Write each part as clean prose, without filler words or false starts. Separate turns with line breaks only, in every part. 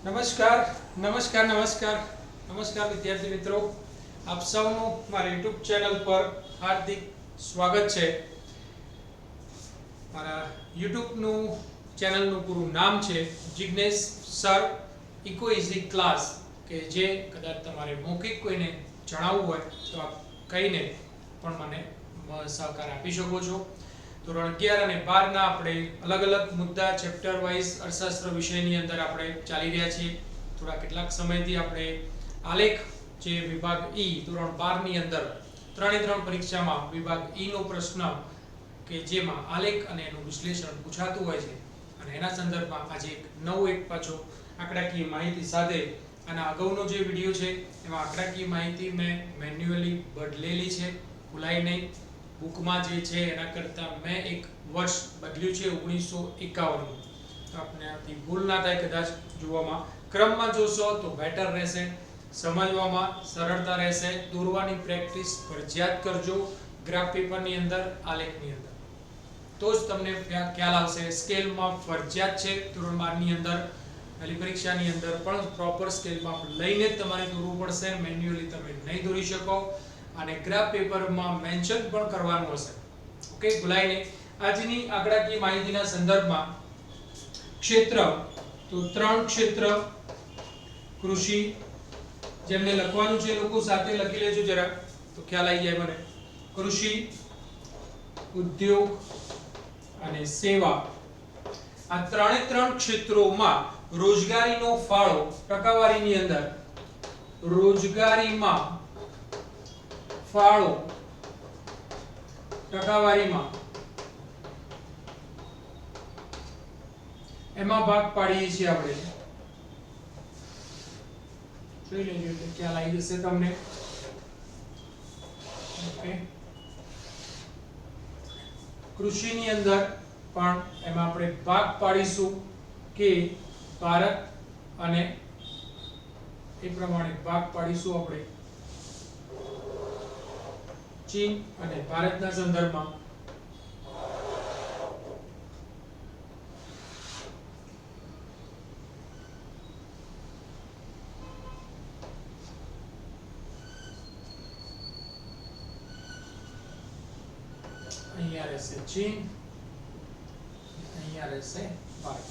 નમસ્કાર નમસ્કાર નમસ્કાર નમસ્કાર વિદ્યાર્થી મિત્રો, આપ સૌનું મારી YouTube ચેનલ પર હાર્દિક સ્વાગત છે. મારા YouTube નું ચેનલનું પૂરું નામ છે Jignesh sir eco easy class, કે જે કદાચ તમારે મૌખિક કોઈને જણાવવું હોય તો આપ કહીને પણ મને સહકાર આપી શકો છો. ધોરણ 11 અને 12 ના આપણે અલગ અલગ મુદ્દા ચેપ્ટર વાઇઝ અર્થશાસ્ત્ર વિષયની અંદર આપણે ચાલી રહ્યા છીએ. થોડા કેટલાક સમયથી આપણે આલેખ જે વિભાગ ઈ ધોરણ 12 ની અંદર 3 પરીક્ષામાં વિભાગ ઈ નો પ્રશ્ન કે જેમાં આલેખ અને એનું વિશ્લેષણ પૂછાતું હોય છે, અને એના સંદર્ભમાં આજે એક પાછો આંકડાકીય માહિતી સાથે આના અગાઉનો જે વિડિયો છે એમાં આંકડાકીય માહિતી મેં મેન્યુઅલી બદલેલી છે, ભૂલાઈ નહીં. બુકમાં જે છે એના કરતાં મેં એક વર્ષ બદલ્યું છે 1951. તો આપણે આથી ભૂલ ના થાય, કદાચ જોવામાં ક્રમમાં જોશો તો બેટર રહેશે, સમજવામાં સરળતા રહેશે. દોરવાની પ્રેક્ટિસ ફરજિયાત કરજો ગ્રાફ પેપરની અંદર, આલેખની અંદર, તો જ તમને ખ્યાલ આવશે. સ્કેલમાં ફરજિયાત છે ધોરણ 12 ની અંદર, પહેલી પરીક્ષાની અંદર પણ પ્રોપર સ્કેલમાં લઈને જ તમારે દોરવું પડશે, મેન્યુઅલી તમે નહીં દોરી શકો. અને ગ્રાફ પેપરમાં મેન્શન પણ કરવાનું હશે. ઓકે, ભૂલાય નહીં. આજની આંકડાકીય માહિતીના સંદર્ભમાં ક્ષેત્ર, તો 3 ક્ષેત્ર કૃષિ, જેમને લખવાનું છે લોકો સાથે લખી લેજો જરા, તો ખ્યાલ આવી જાય મને. કૃષિ, ઉદ્યોગ અને સેવા, આ 3 ક્ષેત્રોમાં રોજગારીનો ફાળો ટકાવારીની અંદર, રોજગારીમાં ફાળો ટકાવારીમાં એમાં ભાગ પાડીએ છીએ આપણે. જોઈ લેજો એટલે ખ્યાલ આવી જશે તમને. ઓકે, કૃષિની અંદર પણ એમાં આપણે ભાગ પાડીશું કે ભારત, અને એ પ્રમાણે ભાગ પાડીશું આપણે ચીન અને ભારતના સંદર્ભમાં. અહીંયા રહેશે ચીન, અહીંયા રહેશે ભારત.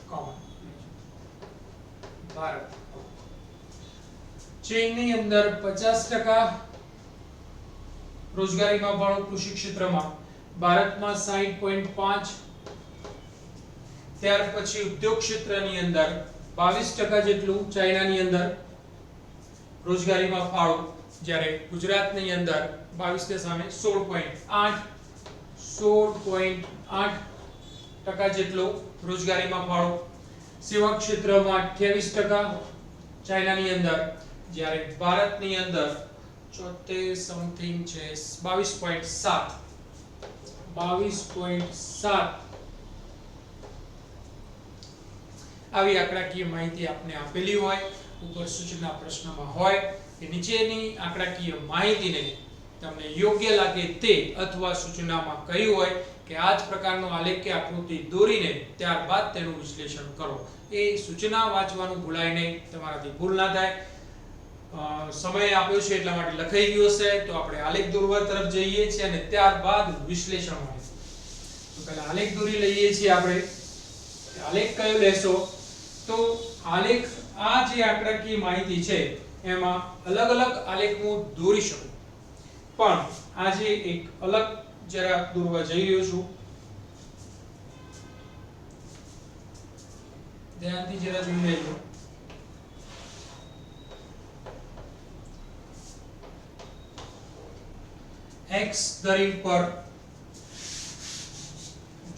કોમન ભારત. ચીનની અંદર 50% રોજગારીમાં ફાળો કૃષિ ક્ષેત્રમાં, ભારતમાં 60.5, ત્યાર પછી ઉદ્યોગ ક્ષેત્રની અંદર 22% જેટલું ચાઇનાની અંદર રોજગારીમાં ફાળો, જ્યારે ગુજરાતની અંદર 22 ને સામે 16.8% જેટલો રોજગારીમાં ફાળો. સેવા ક્ષેત્રમાં 28% ચાઇનાની અંદર, જ્યારે ભારતની અંદર 74 સમથિંગ છે 22.7 આવી આંકડાકીય માહિતી આપને આપેલી હોય, ઉપર સૂચના પ્રશ્નમાં હોય કે નીચેની આંકડાકીય માહિતીને તમને યોગ્ય લાગે તે, અથવા સૂચનામાં કહ્યું હોય કે આ જ પ્રકારનો આલેખ કે આકૃતિ દોરીને ત્યારબાદ તેનું વિશ્લેષણ કરો. એ સૂચના વાંચવાનું ભૂલાય નહીં, તમારાથી ભૂલ ના થાય. સમય આપ્યો છે એટલા માટે લખાઈ ગયો છે, તો આપણે આલેખ દોરવા તરફ જઈએ છીએ અને ત્યારબાદ વિશ્લેષણ હોય. તો પહેલા આલેખ દોરી લઈએ છીએ આપણે. આલેખ કયો લેશો? તો આલેખ, આ જે આંકડાકીય માહિતી છે એમાં અલગ અલગ આલેખ હું દોરી શકું, પણ આજે એક અલગ જરા દોરવા જઈ રહ્યો છું. ધ્યાનથી જરા જોઈ લેજો. x ધરી પર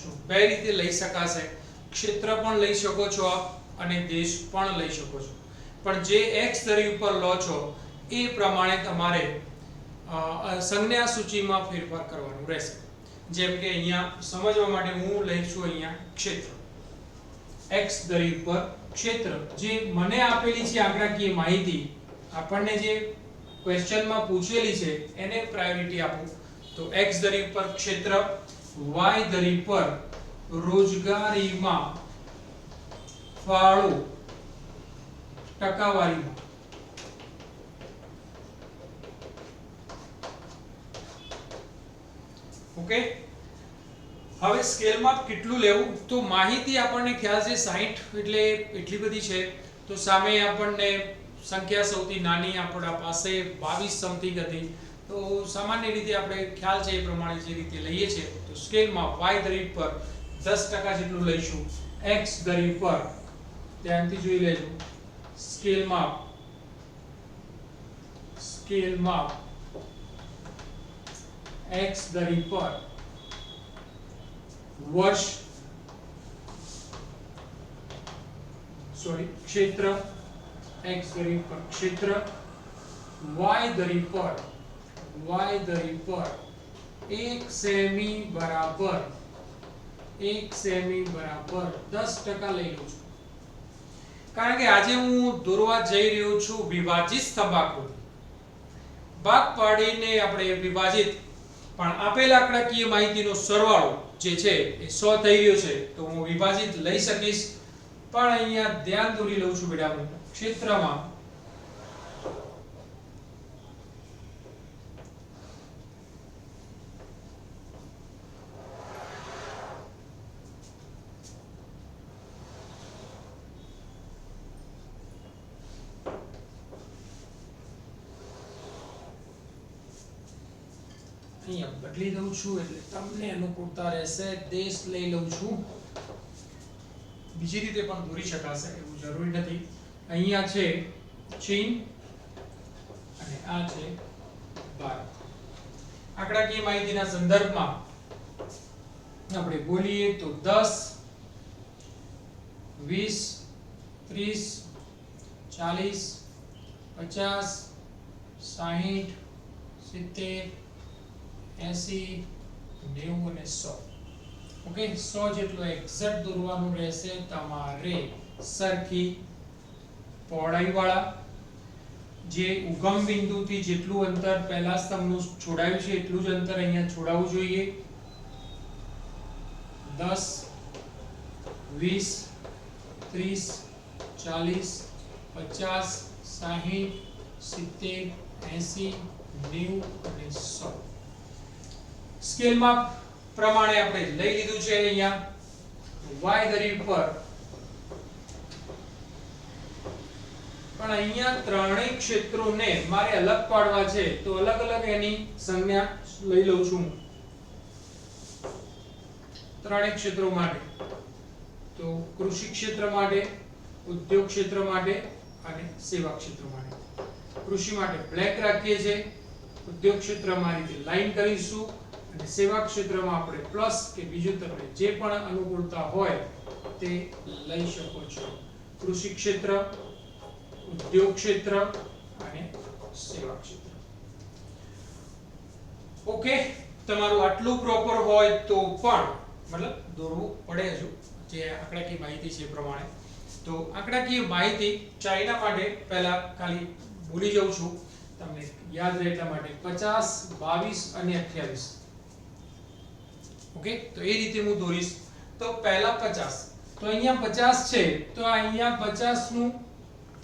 જો બે રીતે લઈ શકાશે. ક્ષેત્ર પણ લઈ શકો છો આપ, અને દેશ પણ લઈ શકો છો, પણ જે x ધરી ઉપર લો છો એ પ્રમાણે તમારે સંજ્ઞા સૂચિમાં ફેરફાર કરવાનું રહેશે. જેમ કે અહીંયા સમજવા માટે હું લઈશું અહીંયા ક્ષેત્ર, x ધરી ઉપર ક્ષેત્ર, જે મને આપેલી છે આંકડાકીય માહિતી, આપણને જે ક્વેશ્ચનમાં પૂછેલી છે એને પ્રાયોરિટી આપું. તો x ધરી પર ક્ષેત્ર, y ધરી પર રોજગારીમાં ફાળો ટકાવારીમાં. ઓકે, હવે સ્કેલ માપ કેટલું લેવું? તો માહિતી આપણને ખ્યાલ છે 60 એટલે એટલી બધી છે. તો સામે આપણને સંખ્યા સૌથી નાની આપણા પાસે 22 સમથિંગ હતી. તો સામાન્ય રીતે આપણે ખ્યાલ છે એ પ્રમાણે જે રીતે લઈએ છીએ તો સ્કેલમાં y દરી પર 10% જેટલું લઈશું, x દરી પર ધ્યાનથી જોઈ લેજો સ્કેલમાં x દરી પર વર્ષ ક્ષેત્ર, x દરી પર ક્ષેત્ર, y દરી પર 1 સેમી બરાબર 10% લઈ લઉં છું. કારણ કે આજે હું દોરવા જઈ રહ્યો છું વિભાજિત સ્તંભાકૃતિ. ભાગ પાડીને આપણે વિભાજિત, પણ આપેલ આંકડાકીય માહિતીનો સરવાળો જે છે એ 100 થઈ રહ્યો છે તો હું વિભાજિત લઈ શકીશ. પણ અહીંયા ધ્યાન દોરી લઉં છું બેટા હું ક્ષેત્રમાં અહીંયા બદલી દઉં છું એટલે તમને અનુકૂળતા રહેશે. દેશ લઈ લઉં છું, બીજી રીતે પણ દોરી શકાશે એવું જરૂરી નથી. અહીંયા છે ચીન અને આ છે ભારત. આંકડાકીય માહિતીના સંદર્ભમાં આપણે બોલીએ તો 10 20 30 40 50 60 70 80 90 અને 100. ઓકે, 100 જેટલું એક્ઝેક્ટ દોરવાનું રહેશે તમારે. સરખી પહોળાઈ વાળા જે ઉગમ બિંદુથી જેટલું અંતર પહેલા સ્તંભનું છોડાયું છે એટલું જ અંતર અહીંયા છોડાવવું જોઈએ. 10 20 30 40 50 60 70 80 90 અને 100. સ્કેલ માપ પ્રમાણે આપણે લઈ લીધું છે. અહીંયા y દરી પર પણ અહીંયા ત્રણેય ક્ષેત્રોને મારે અલગ પાડવા છે તો અલગ અલગ એની સંજ્ઞા લઈ લઉં છું. ત્રણેય ક્ષેત્રો માટે તો કૃષિ ક્ષેત્ર માટે, ઉદ્યોગ ક્ષેત્ર માટે અને સેવા ક્ષેત્ર માટે. કૃષિ માટે બ્લેક રાખીએ છીએ, ઉદ્યોગ ક્ષેત્રમાં આ રીતે લાઈન કરીશું અને સેવા ક્ષેત્રમાં આપણે પ્લસ કે બીજું તમને જે પણ અનુકૂળતા હોય તે લઈ શકો છો. કૃષિ ક્ષેત્ર, ઉદ્યોગ ક્ષેત્ર અને સેવા ક્ષેત્ર. ઓકે, તમારું આટલું પ્રોપર હોય તો પણ મતલબ દોરવું પડે હજુ જે આંકડાકીય માહિતી છે એ પ્રમાણે. તો આંકડાકીય માહિતી ચાઇના માટે પહેલા ખાલી ભૂલી જાઉં છું તમને યાદ રહે એટલા માટે 50 22 અને 28. ઓકે, તો એ રીતે હું દોરીશ. તો પહેલા 50, તો અહીંયા 50 છે તો અહીંયા 50 નું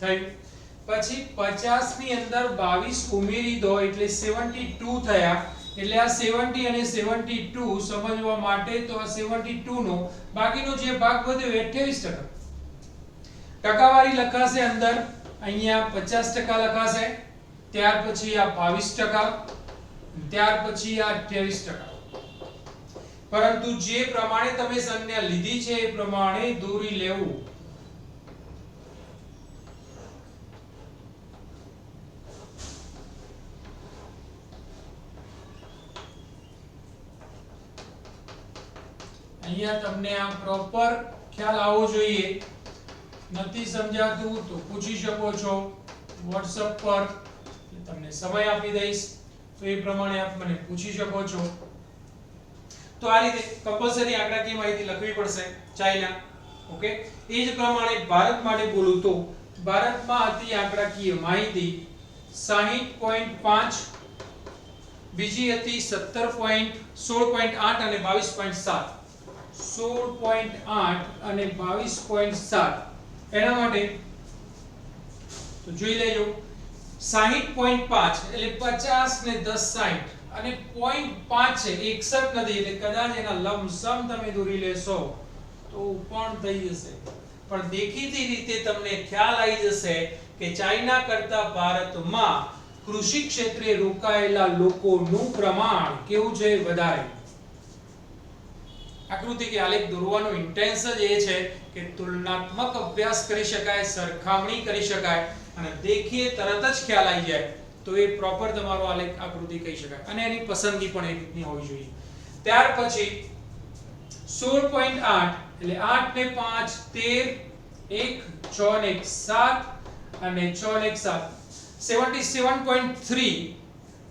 થયું. પછી 50 ની અંદર 22 ઉમેરી દો એટલે 72 થયા. એટલે આ 70 અને 72 સમજવા માટે તો આ 72 નો બાકીનો જે ભાગ વધ્યો 28%. ટકાવારી લખાશે અંદર અહીંયા 50% લખાશે, ત્યાર પછી આ 22%, ત્યાર પછી આ 28%. પરંતુ જે પ્રમાણે તમે સંજ્ઞા લીધી છે એ પ્રમાણે દોરી લેવું. અહીંયા તમને આ પ્રોપર ખ્યાલ આવવો જોઈએ. નથી સમજાતું તો પૂછી શકો છો WhatsApp પર, તમને સમય આપી દઈશ તો એ પ્રમાણે આપ મને પૂછી શકો છો. તો આ રીતે કમ્પલસરી આંકડાકીય માહિતી લખવી પડશે ચાઇના. ઓકે, એ જ પ્રમાણે ભારત માટે બોલું તો ભારતમાં હતી આંકડાકીય માહિતી 60.5, બીજી હતી 16.8 અને 22.7. 16.8 અને 22.7 એના માટે તો જોઈ લેજો 60.5 એટલે 50 ને 10 60 અને 0.5 છે 61 નથી એટલે કદાચ એના લંબસમ તમે દોરી લેશો તો પણ થઈ જશે, પણ દેખીતી રીતે તમને ખ્યાલ આવી જશે કે ચાઇના કરતા ભારતમાં કૃષિ ક્ષેત્રે રોકાયેલા લોકોનું પ્રમાણ કેવું છે, વધારે. આકૃતિ કે આલેખ દોરવાનો ઇન્ટેન્સ જ એ છે કે તુલનાત્મક અભ્યાસ કરી શકાય, સરખામણી કરી શકાય અને દેખીએ તરત જ ખ્યાલ આવી જાય તો એ પ્રોપર તમારો આલેખ આકૃતિ કહી શકાય અને એની પસંદગી પણ એ રીતની હોવી જોઈએ. ત્યાર પછી 16.8 એટલે 8 ને 5 13 1 6 ને 1 7 અને 6 ને 1 7 77.3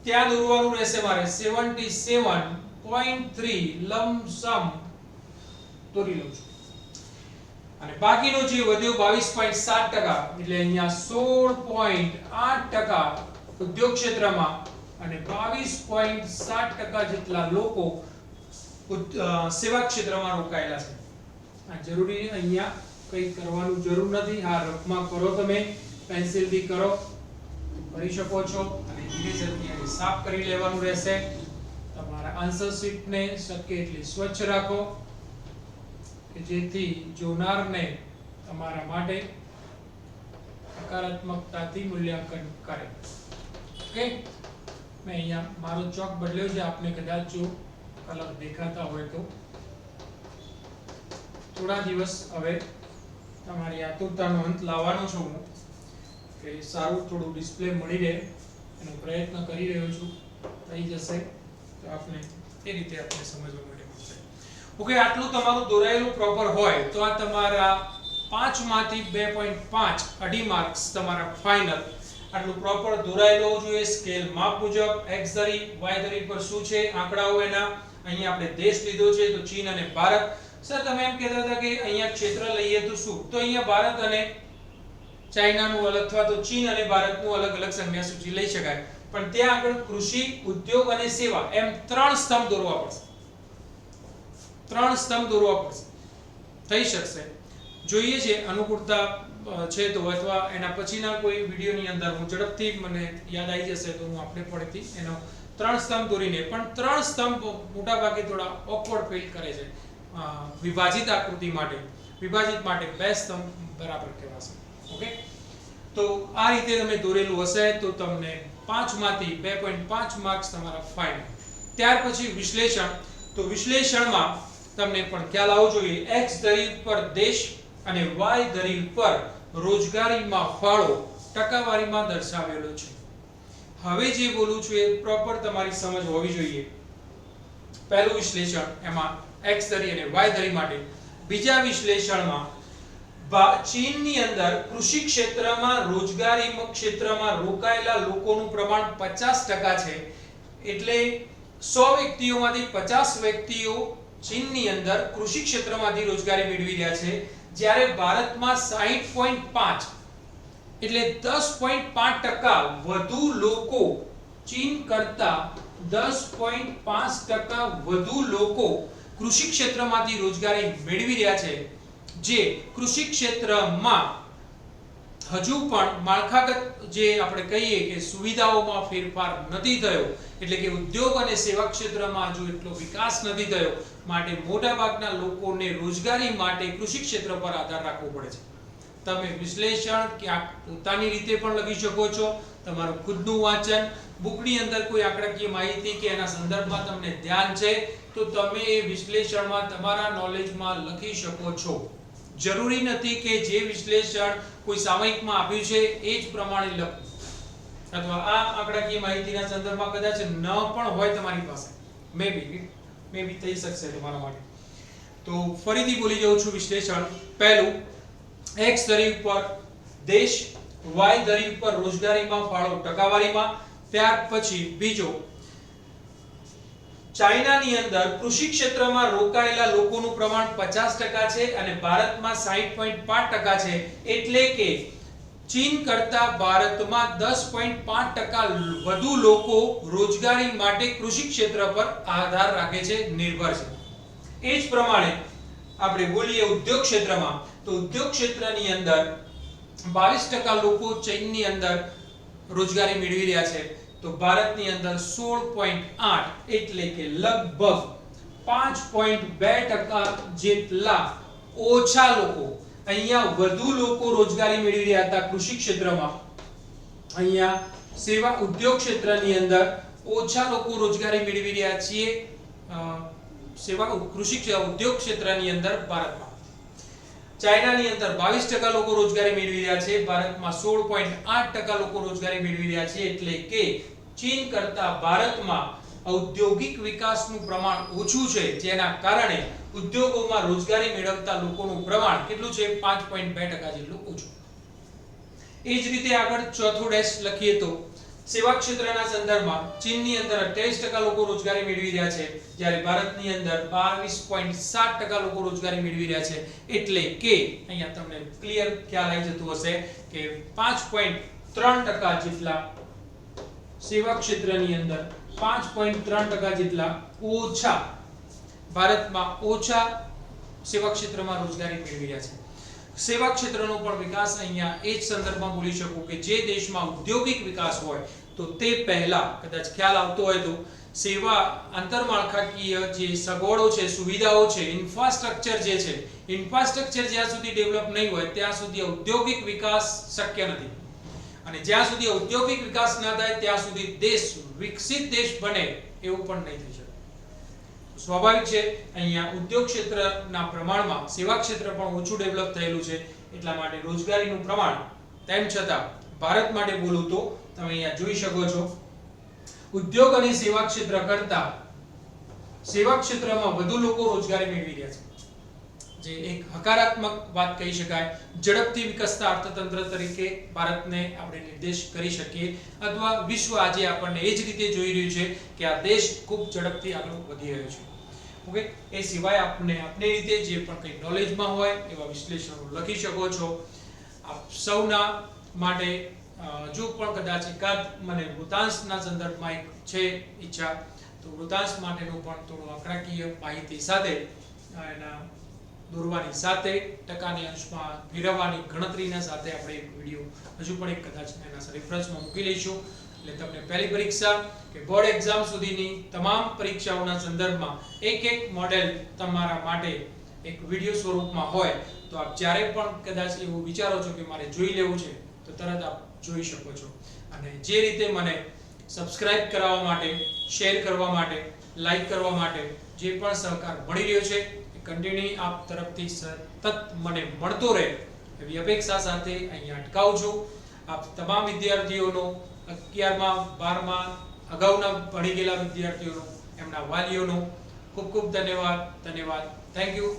ત્યાં દોરવાનું રહેશે મારે. 77.3 લંબસમ દોરી લઉં છું અને બાકીનો જે વધ્યો 22.7% એટલે અહીંયા 16.8% ઉદ્યોગ ક્ષેત્રમાં અને 22.7% જેટલા લોકો સેવા ક્ષેત્રમાં રોકાયેલા છે. આ જરૂરી અહીંયા કંઈ કરવાનું જરૂર નથી. હા, રફમાં કરો, તમે પેન્સિલથી કરો, કરી શકો છો અને ઇરેઝરથી સાફ કરી લેવાનું રહેશે. તમારા આન્સર શીટને શક્ય એટલી સ્વચ્છ રાખો કે જેથી જોનારને તમારા માટે હકારાત્મકતાથી મૂલ્યાંકન કરે. ઓકે, મેં અહીંયા મારો ચોક બદલ્યો છે, આપને કદાચ જો કલર દેખાતા હોય તો. થોડા દિવસ હવે તમારી આતુરતાનો અંત લાવવાનો છું હું કે સારું થોડું ડિસ્પ્લે મળી રહે એનો પ્રયત્ન કરી રહ્યો છું. થઈ જશે તો આપને એ રીતે આપણે સમજવા માટે મળશે. ઓકે, આટલું તમારું દોરાયેલું પ્રોપર હોય તો આ તમારા 5 માંથી 2.5 અઢી માર્ક્સ તમારા ફાઇનલ. આટલું પ્રોપર દોરાયેલું હોવું જોઈએ. સ્કેલ માપ મુજબ x ધરી y ધરી પર શું છે આંકડાઓ એના. અહીંયા આપણે દેશ લીધો છે તો ચીન અને ભારત. સર તમે એમ કહેતા હતા કે અહીંયા ક્ષેત્ર લઈએ તો શું? તો અહીંયા ભારત અને ચાઇનાનું અલગ અથવા તો ચીન અને ભારતનું અલગ અલગ સંજ્ઞા સૂચિ લઈ શકાય, પણ ત્યાં આગળ કૃષિ, ઉદ્યોગ અને સેવા એમ 3 સ્તંભ દોરવા પડશે. 3 સ્તંભ દોરવા પડશે. થઈ શકશે, જોઈએ છે અનુકૂળતા છે તો, અથવા એના પછીના કોઈ વિડિયોની અંદર હું ઝડપથી મને યાદ આવી જશે તો હું આપણે પડતી એનો 3 સ્તંભ દોરીને, પણ 3 સ્તંભ મોટા ભાગે થોડા ઓકવર્ડ ફીલ કરે છે વિભાજિત આકૃતિ માટે. વિભાજિત માટે 2 સ્તંભ બરાબર કહેવાશે. ઓકે, તો આ રીતે તમે દોરેલું હશે તો તમને 5 માંથી 2.5 માર્ક્સ તમારા ફાઇનલ. ત્યાર પછી વિશ્લેષણ. તો વિશ્લેષણમાં તમને પણ ખ્યાલ આવવો જોઈએ. x ધરી પર દેશ અને y ધરી પર રોજગારીમાં ફાળો ટકાવારીમાં દર્શાવેલો છે. હવે જે બોલું છું એ પ્રોપર તમારી સમજ હોવી જોઈએ. પહેલું વિશ્લેષણ એમાં x ધરી અને y ધરી માટે. બીજા વિશ્લેષણમાં ચીનની અંદર કૃષિ ક્ષેત્રમાં રોજગારી ક્ષેત્રમાં રોકાયેલા લોકોનું પ્રમાણ 50% છે. એટલે 100 વ્યક્તિઓમાંથી 50 વ્યક્તિઓ ચીનની અંદર કૃષિ ક્ષેત્રમાંથી રોજગારી મેળવી રહ્યા છે, જ્યારે ભારતમાં 60.5 એટલે 10.5% વધુ લોકો ચીન કરતા 10.5% વધુ લોકો કૃષિ ક્ષેત્રમાંથી રોજગારી મેળવી રહ્યા છે. જે કૃષિ ક્ષેત્રમાં હજુ પણ માળખાગત જે આપણે કહીએ કે સુવિધાઓમાં ફેરફાર નથી થયો, એટલે કે ઉદ્યોગ અને સેવા ક્ષેત્રમાં હજુ એટલો વિકાસ નથી થયો, માટે મોટાભાગના લોકોને રોજગારી માટે કૃષિ ક્ષેત્ર પર આધાર રાખવો પડે છે. તમે વિશ્લેષણ ક્યાંક પોતાની રીતે પણ લખી શકો છો, તમારું ખુદનું વાંચન, બુકની અંદર કોઈ આંકડાકીય માહિતી કે એના સંદર્ભમાં તમને ધ્યાન છે તો તમે એ વિશ્લેષણમાં તમારા નોલેજમાં લખી શકો છો. જરૂરી નથી કે જે વિશ્લેષણ કોઈ સામયિકમાં આપ્યું છે એ જ પ્રમાણે લખો, અથવા આ આંકડાકીય માહિતીના સંદર્ભમાં કદાચ ન પણ હોય તમારી પાસે, મે બી થઈ શકશે તમારા માટે. તો ફરીથી બોલી જાઉં છું વિશ્લેષણ. પહેલું, x ધરી ઉપર દેશ, y ધરી ઉપર રોજગારીમાં ફાળો ટકાવારીમાં. ત્યાર પછી બીજો, ચાઇનાની અંદર કૃષિ ક્ષેત્રમાં રોકાયેલા લોકોનું પ્રમાણ 50% છે અને ભારતમાં 60.5% છે, એટલે કે ચીન કરતા ભારતમાં 10.5% વધુ લોકો રોજગારી માટે કૃષિ ક્ષેત્ર પર આધાર રાખે છે, નિર્ભર છે. એ જ પ્રમાણે આપણે બોલીએ ઉદ્યોગ ક્ષેત્રમાં, તો ઉદ્યોગ ક્ષેત્રની અંદર 22% લોકો ચીનની અંદર રોજગારી મેળવી રહ્યા છે, તો ભારતની અંદર 16.8 એટલે કે લગભગ 5.2% જેટલા ઓછા લોકો, અહીંયા વધુ લોકો રોજગારી મેળવી રહ્યા હતા કૃષિ ક્ષેત્રમાં, અહીંયા સેવા ઉદ્યોગ ક્ષેત્રની અંદર ઓછા લોકો રોજગારી મેળવી રહ્યા છીએ સેવા કૃષિ ઉદ્યોગ ક્ષેત્રની અંદર ભારતમાં. ચાઇનાની અંદર 22% લોકો રોજગારી મેળવી રહ્યા છે, ભારતમાં 16.8% લોકો રોજગારી મેળવી રહ્યા છે, એટલે કે ચીન કરતા ભારતમાં ઔદ્યોગિક વિકાસનું પ્રમાણ ઓછું છે, જેના કારણે ઉદ્યોગોમાં રોજગારી મેળવતા લોકોનું પ્રમાણ કેટલું છે 5.2% જેટલું ઓછું. એ જ રીતે આગળ ચોથો ડેશ લખીએ તો સેવા ક્ષેત્રના સંદર્ભમાં ચીનની અંદર 28% લોકો રોજગારી મેળવી રહ્યા છે, જ્યારે ભારતની અંદર 22.7% લોકો રોજગારી મેળવી રહ્યા છે, એટલે કે અહીંયા તમને ક્લિયર ખ્યાલ આવી જતો હશે કે 5.3% જેટલા સેવા ક્ષેત્રની અંદર 5.3% જેટલા ઓછા ભારતમાં ઓછા સેવા ક્ષેત્રમાં રોજગારી મેળવી રહ્યા છે. સેવા ક્ષેત્રનો પણ વિકાસ અહીંયા એ જ સંદર્ભમાં બોલી શકું કે જે દેશમાં ઔદ્યોગિક વિકાસ હોય તો તે પહેલા કદાચ ખ્યાલ આવતો હોય તો સેવા આંતરમાળખાકીય જે સગવડો છે, સુવિધાઓ છે, ઇન્ફ્રાસ્ટ્રક્ચર જે છે, ઇન્ફ્રાસ્ટ્રક્ચર જ્યાં સુધી ડેવલપ નહીં હોય ત્યાં સુધી ઔદ્યોગિક વિકાસ શક્ય નથી, અને જ્યાં સુધી ઔદ્યોગિક વિકાસ ન થાય ત્યાં સુધી દેશ વિકસિત દેશ બને એવું પણ નહીં થઈ શકે. સ્વાભાવિક છે અહીંયા ઉદ્યોગ ક્ષેત્રના પ્રમાણમાં સેવા ક્ષેત્ર પણ ઓછું ડેવલપ થયેલું છે, એટલા માટે રોજગારીનું પ્રમાણ તેમ છતાં ભારત માટે બોલું તો તમે અહીંયા જોઈ શકો છો ઉદ્યોગ અને સેવા ક્ષેત્ર કરતા સેવા ક્ષેત્રમાં વધુ લોકો રોજગારી મેળવી રહ્યા છે, જે એક હકારાત્મક વાત કહી શકાય. ઝડપથી વિકસતા અર્થતંત્ર તરીકે ભારતને આપણે નિર્દેશ કરી શકીએ, અથવા વિશ્વ આજે આપણને એ જ રીતે જોઈ રહ્યું છે કે આ દેશ ખૂબ ઝડપથી આગળ વધી રહ્યો છે. ઓકે, એ સિવાય આપને આપની રીતે જે પણ કંઈ નોલેજમાં હોય એવા વિશ્લેષણો લખી શકો છો. આપ સૌના માટે જો પણ કદાચ એકાદ મને વૃતાંશના સંદર્ભમાં એક છે ઈચ્છા, તો વૃતાંશ માટેનું પણ થોડું આંકડાકીય માહિતી સાથે એના દોરવાની સાથે ટકાની અંશમાં ફેરવવાની ગણતરીના સાથે આપણે એક વિડીયો હજુ પણ એક કદાચ એના રેફરન્સમાં મૂકી લઈશું. એટલે તમને પહેલી પરીક્ષા કે બોર્ડ એક્ઝામ સુધીની તમામ પરીક્ષાઓના સંદર્ભમાં એક એક મોડેલ તમારા માટે એક વિડીયો સ્વરૂપમાં હોય, તો આપ જ્યારે પણ કદાચ એવું વિચારો છો કે મારે જોઈ લેવું છે તો તરત આપ જોઈ શકો છો. અને જે રીતે મને સબસ્ક્રાઇબ કરાવવા માટે, શેર કરવા માટે, લાઈક કરવા માટે જે પણ સહકાર મળી રહ્યો છે એ કન્ટિન્યુ આપ તરફથી સતત મને મળતો રહે એવી અપેક્ષા સાથે અહીંયા અટકાવું છું. આપ તમામ વિદ્યાર્થીઓનો 11મા 12મા અગાઉના ભણી ગયેલા વિદ્યાર્થીઓનો, એમના વાલીઓનો ખૂબ ખૂબ ધન્યવાદ. Thank you.